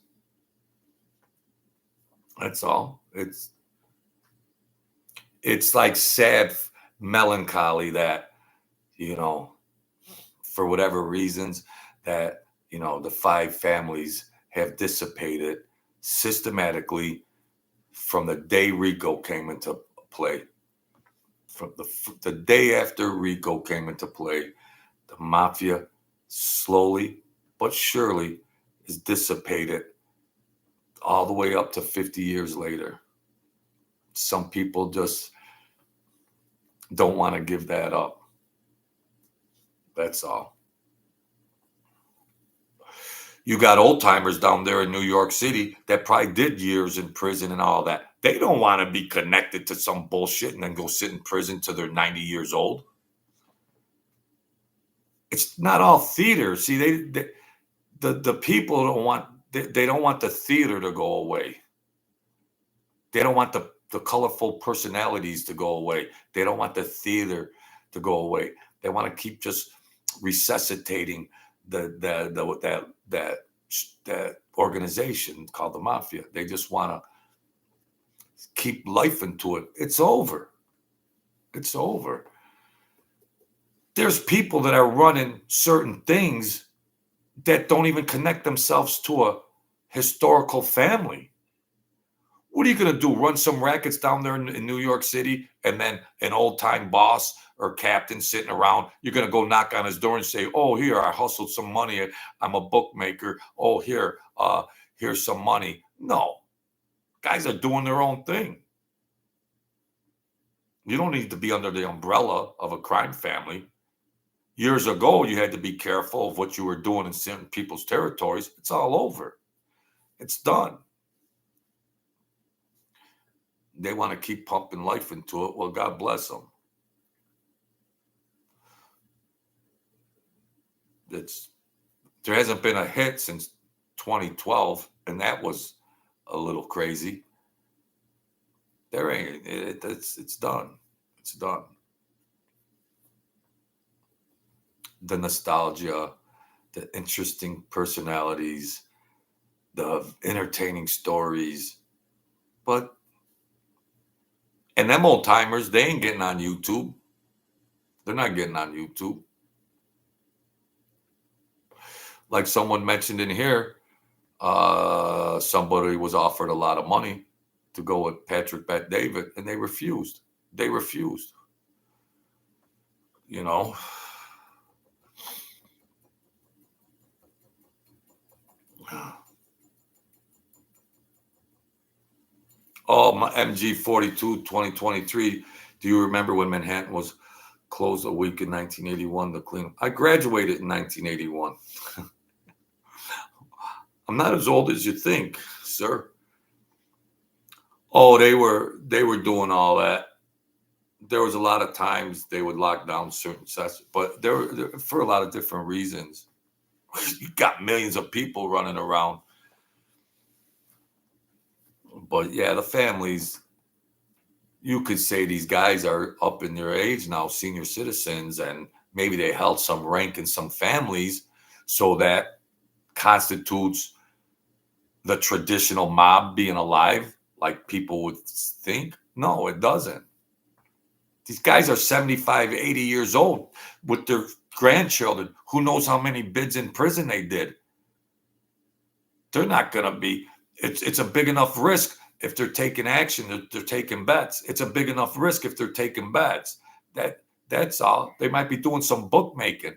That's all. It's like sad melancholy that, for whatever reasons that, the 5 families have dissipated systematically from the day Rico came into play. From the day after Rico came into play, the mafia slowly but surely is dissipated all the way up to 50 years later. Some people just don't want to give that up. That's all. You got old timers down there in New York City that probably did years in prison and all that. They don't want to be connected to some bullshit and then go sit in prison till they're 90 years old. It's not all theater. See, the people don't want they don't want the theater to go away. They don't want the colorful personalities to go away. They don't want the theater to go away. They want to keep just resuscitating that organization called the mafia. They just want to keep life into it. It's over. It's over. There's people that are running certain things that don't even connect themselves to a historical family. What are you going to do? Run some rackets down there in New York City, and then an old-time boss or captain sitting around, you're going to go knock on his door and say, oh, here, I hustled some money. I'm a bookmaker. Oh, here's some money. No. Guys are doing their own thing. You don't need to be under the umbrella of a crime family. Years ago, you had to be careful of what you were doing in certain people's territories. It's all over. It's done. They want to keep pumping life into it. Well, God bless them. There hasn't been a hit since 2012, and that was a little crazy. There ain't. It's done. It's done. The nostalgia, the interesting personalities, the entertaining stories, but And them old timers, they ain't getting on YouTube. They're not getting on YouTube. Like someone mentioned in here, somebody was offered a lot of money to go with Patrick Bet David, and they refused. They refused. You know. Oh, my MG 42 2023. Do you remember when Manhattan was closed a week in 1981 to clean? I graduated in 1981. I'm not as old as you think, sir. Oh, they were doing all that. There was a lot of times they would lock down certain sessions, but there for a lot of different reasons. You got millions of people running around. But yeah, the families, you could say these guys are up in their age now, senior citizens, and maybe they held some rank in some families, so that constitutes the traditional mob being alive, like people would think. No, it doesn't. These guys are 75, 80 years old with their grandchildren. Who knows how many bids in prison they did? They're not going to be, it's a big enough risk if they're taking action, they're taking bets. It's a big enough risk if they're taking bets. That's all. They might be doing some bookmaking.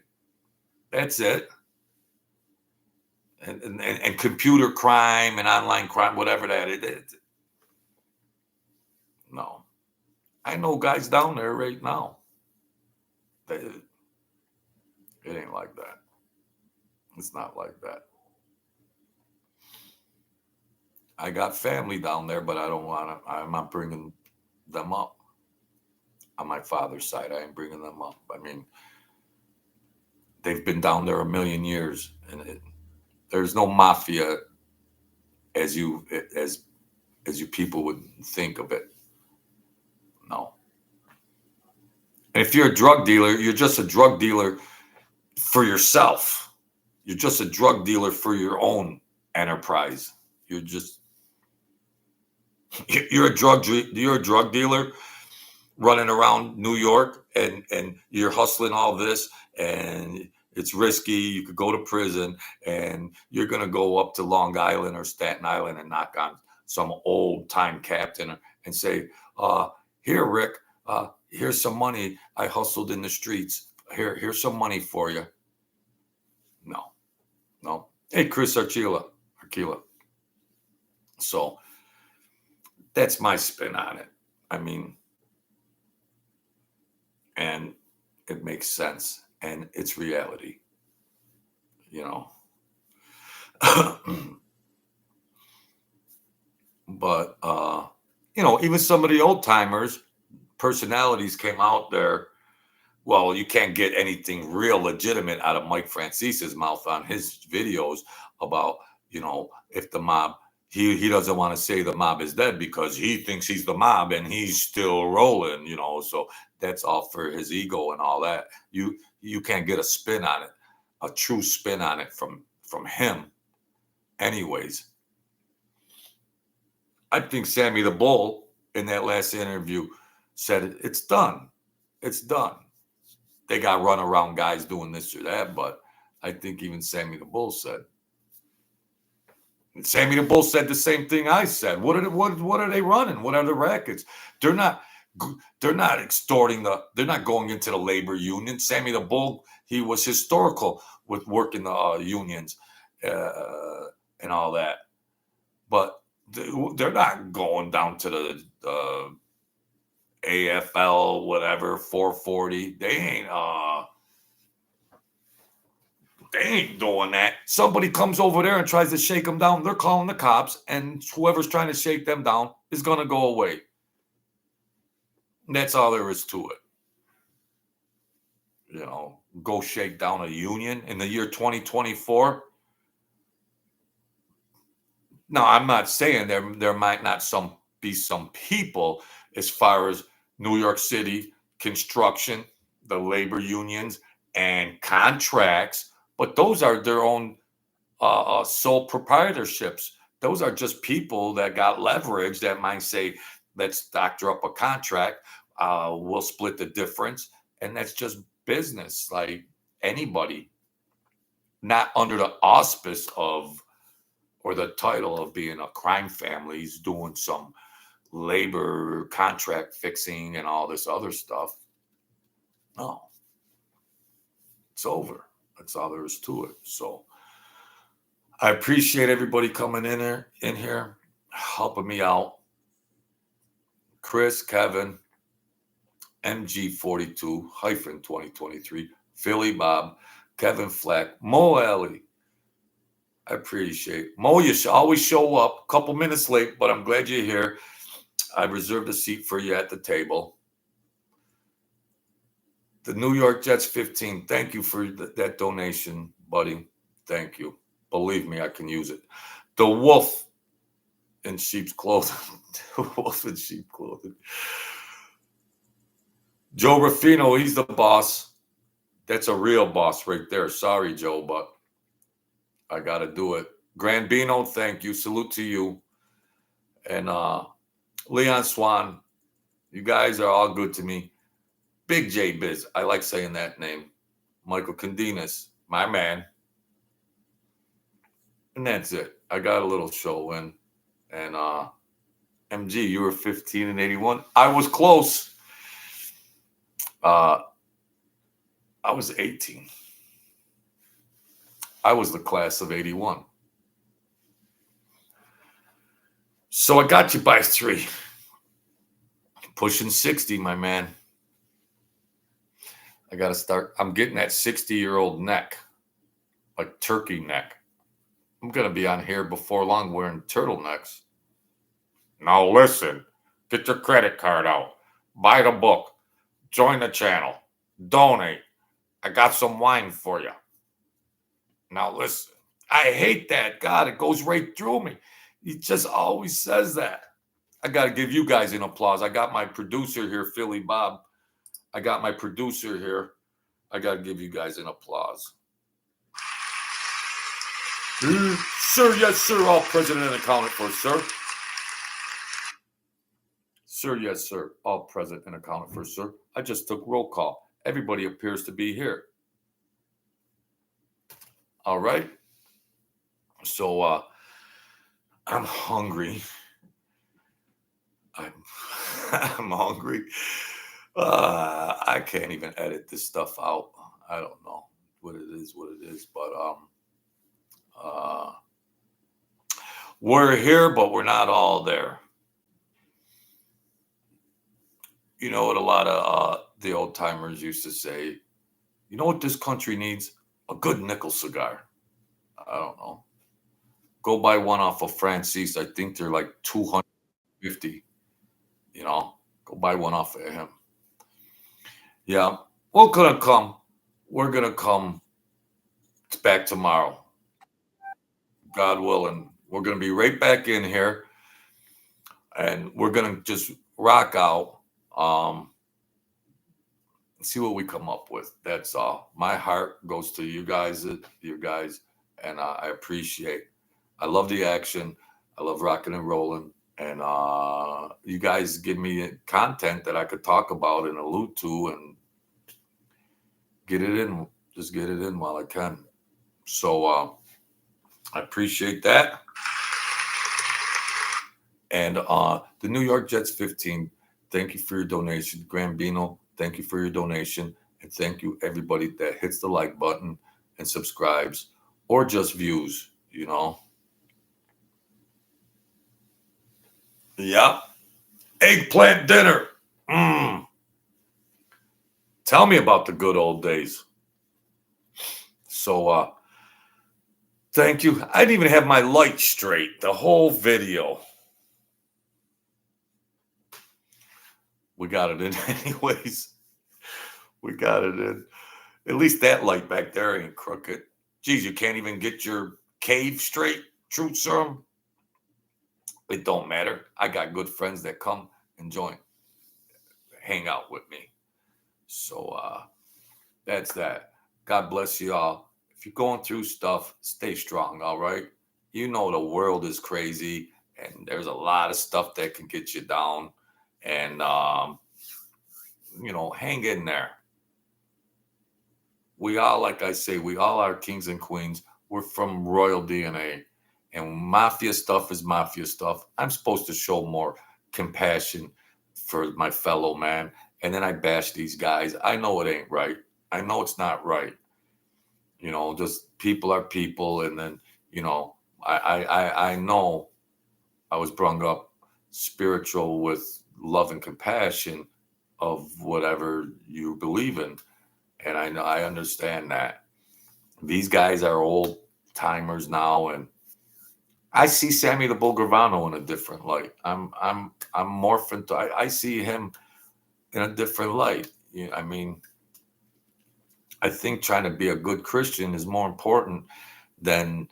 That's it. And computer crime and online crime, whatever that is. No. I know guys down there right now. It ain't like that. It's not like that. I got family down there, but I don't want to. I'm not bringing them up. On my father's side, I ain't bringing them up. I mean, they've been down there a million years, and there's no mafia as as you people would think of it. No. And if you're a drug dealer, you're just a drug dealer for yourself. You're just a drug dealer for your own enterprise. You're just you're a drug dealer running around New York, and you're hustling all this, and it's risky. You could go to prison, and you're going to go up to Long Island or Staten Island and knock on some old time captain and say, here, Rick, here's some money. I hustled in the streets. Here's some money for you. No, no. Hey, Chris Archila. So that's my spin on it. I mean, and it makes sense, and it's reality, you know. But even some of the old timers personalities came out there. Well, you can't get anything real legitimate out of Mike Francese's mouth on his videos about, if the mob, he doesn't want to say the mob is dead because he thinks he's the mob and he's still rolling, so that's all for his ego and all that. You can't get a spin on it, a true spin on it from him. Anyways, I think Sammy the Bull in that last interview said it's done. It's done. They got run around guys doing this or that, but I think even Sammy the Bull said. And Sammy the Bull said the same thing I said. What are they running? What are the rackets? They're not extorting they're not going into the labor union. Sammy the Bull, he was historical with working the unions and all that. But they're not going down to the AFL, whatever, 440. They ain't doing that. Somebody comes over there and tries to shake them down. They're calling the cops, and whoever's trying to shake them down is going to go away. And that's all there is to it. Go shake down a union in the year 2024. Now, I'm not saying there might not be some people as far as New York City construction, the labor unions, and contracts, but those are their own sole proprietorships. Those are just people that got leverage that might say, Let's doctor up a contract. We'll split the difference. And that's just business, like anybody, not under the auspice of or the title of being a crime family. He's doing some labor contract fixing and all this other stuff. No, it's over. That's all there is to it. So I appreciate everybody coming in here, helping me out. Chris, Kevin, MG42-2023, Philly Bob, Kevin Flack, Mo Alley. I appreciate it. Mo, you always show up a couple minutes late, but I'm glad you're here. I reserved a seat for you at the table. The New York Jets 15, thank you for that donation, buddy. Thank you. Believe me, I can use it. The wolf in sheep's clothing. The wolf in sheep's clothing. Joe Ruffino, he's the boss. That's a real boss right there. Sorry, Joe, but I got to do it. Grandbino, thank you. Salute to you. And Leon Swan, you guys are all good to me. Big J Biz, I like saying that name. Michael Candinas, my man. And that's it. I got a little show in. And MG, you were 15 and 81. I was close. I was 18. I was the class of 81. So I got you by 3. Pushing 60, my man. I got to start. I'm getting that 60-year-old neck, like turkey neck. I'm going to be on here before long wearing turtlenecks. Now listen, get your credit card out. Buy the book. Join the channel. Donate. I got some wine for you. Now listen, I hate that. God, it goes right through me. He just always says that. I got to give you guys an applause. I got my producer here, Philly Bob. I got my producer here. I got to give you guys an applause. Sir, yes, sir. All present and accounted for, sir. Sir, yes, sir. All present and accounted for, sir. I just took roll call. Everybody appears to be here. All right. So I'm hungry. I'm hungry. I can't even edit this stuff out. I don't know what it is, but we're here, but we're not all there. You know what a lot of the old timers used to say? You know what this country needs? A good nickel cigar. I don't know. Go buy one off of Francis. I think they're like $250. You know, go buy one off of him. Yeah, we're gonna come. We're gonna come back tomorrow, God willing. We're gonna be right back in here, and we're gonna just rock out. See what we come up with. That's all. My heart goes to you guys, and I appreciate. I love the action. I love rocking and rolling, and you guys give me content that I could talk about and allude to, and get it in. Just get it in while I can. So I appreciate that. And the New York Jets 15. Thank you for your donation, Grambino. Thank you for your donation, and thank you everybody that hits the like button and subscribes or just views. You know. Yeah. Eggplant dinner. Tell me about the good old days. So thank you. I didn't even have my light straight the whole video. We got it in anyways. We got it in. At least that light back there ain't crooked. Geez, you can't even get your cave straight, truth serum. It don't matter. I got good friends that come and hang out with me. So that's that. God bless you all. If you're going through stuff, stay strong, all right? You know the world is crazy, and there's a lot of stuff that can get you down. And, hang in there. We all, like I say, we all are kings and queens. We're from royal DNA. And mafia stuff is mafia stuff. I'm supposed to show more compassion for my fellow man. And then I bash these guys. I know it ain't right. I know it's not right. Just people are people. And then, I know I was brought up spiritual with love and compassion of whatever you believe in. And I know I understand that. These guys are old timers now, and I see Sammy the Bull Gravano in a different light. I'm morphing to I see him in a different light. I mean, I think trying to be a good Christian is more important than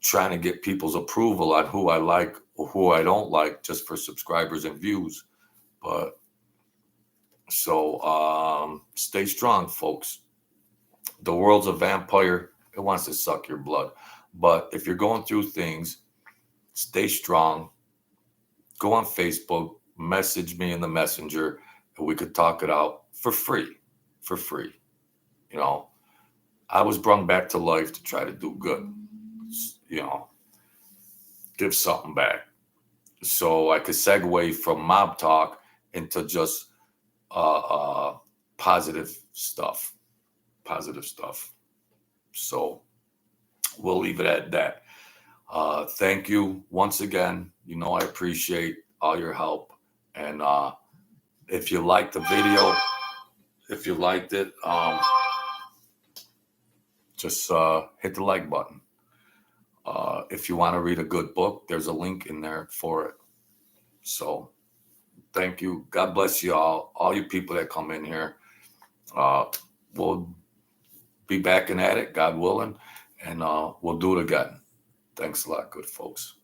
trying to get people's approval on who I like or who I don't like just for subscribers and views. But so stay strong, folks. The world's a vampire. It wants to suck your blood. But if you're going through things, stay strong. Go on Facebook, message me in the messenger, and we could talk it out for free. For free. I was brought back to life to try to do good. Give something back. So I could segue from Mobtalk into just positive stuff. Positive stuff. So we'll leave it at that. Thank you once again. I appreciate all your help. And if you liked the video, if you liked it, just hit the like button. If you want to read a good book, there's a link in there for it. So thank you. God bless you all you people that come in here. We'll be back at it, God willing, and we'll do it again. Thanks a lot, good folks.